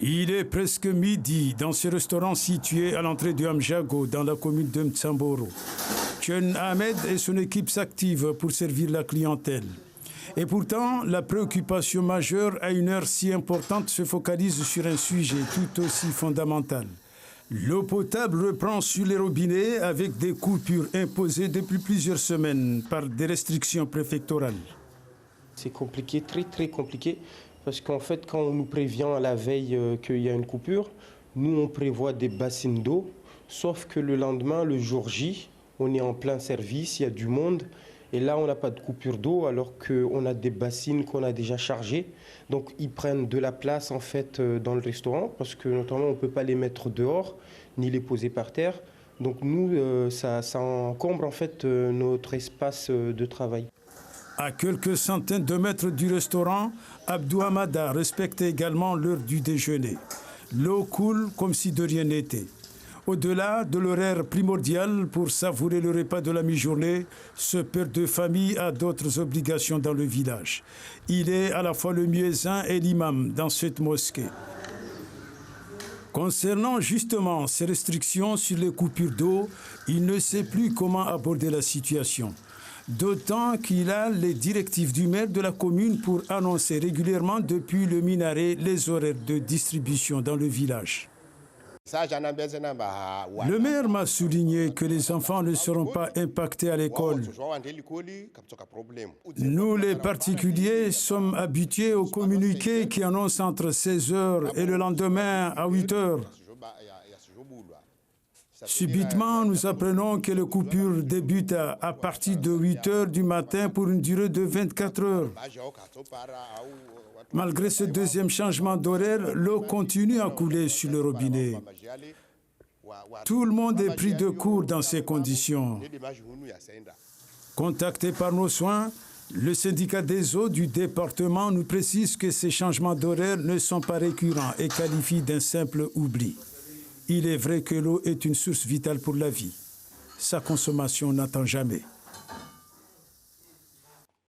Il est presque midi dans ce restaurant situé à l'entrée du Hamjago, dans la commune de Mtsamboro. Chen Ahmed et son équipe s'activent pour servir la clientèle. Et pourtant, la préoccupation majeure à une heure si importante se focalise sur un sujet tout aussi fondamental. L'eau potable reprend sur les robinets avec des coupures imposées depuis plusieurs semaines par des restrictions préfectorales. C'est compliqué, très compliqué, parce qu'en fait, quand on nous prévient la veille qu'il y a une coupure, nous on prévoit des bassines d'eau, sauf que le lendemain, le jour J, on est en plein service, il y a du monde, et là on n'a pas de coupure d'eau alors qu'on a des bassines qu'on a déjà chargées. Donc ils prennent de la place en fait dans le restaurant, parce que notamment on ne peut pas les mettre dehors, ni les poser par terre. Donc nous, ça encombre en fait notre espace de travail. À quelques centaines de mètres du restaurant, Abdou Hamada respecte également l'heure du déjeuner. L'eau coule comme si de rien n'était. Au-delà de l'horaire primordial pour savourer le repas de la mi-journée, ce père de famille a d'autres obligations dans le village. Il est à la fois le muezzin et l'imam dans cette mosquée. Concernant justement ces restrictions sur les coupures d'eau, il ne sait plus comment aborder la situation. D'autant qu'il a les directives du maire de la commune pour annoncer régulièrement depuis le minaret les horaires de distribution dans le village. Le maire m'a souligné que les enfants ne seront pas impactés à l'école. Nous, les particuliers, sommes habitués aux communiqués qui annoncent entre 16h et le lendemain à 8h. Subitement, nous apprenons que les coupures débutent à partir de 8h du matin pour une durée de 24 heures. Malgré ce deuxième changement d'horaire, l'eau continue à couler sur le robinet. Tout le monde est pris de court dans ces conditions. Contacté par nos soins, le syndicat des eaux du département nous précise que ces changements d'horaire ne sont pas récurrents et qualifient d'un simple oubli. Il est vrai que l'eau est une source vitale pour la vie. Sa consommation n'attend jamais.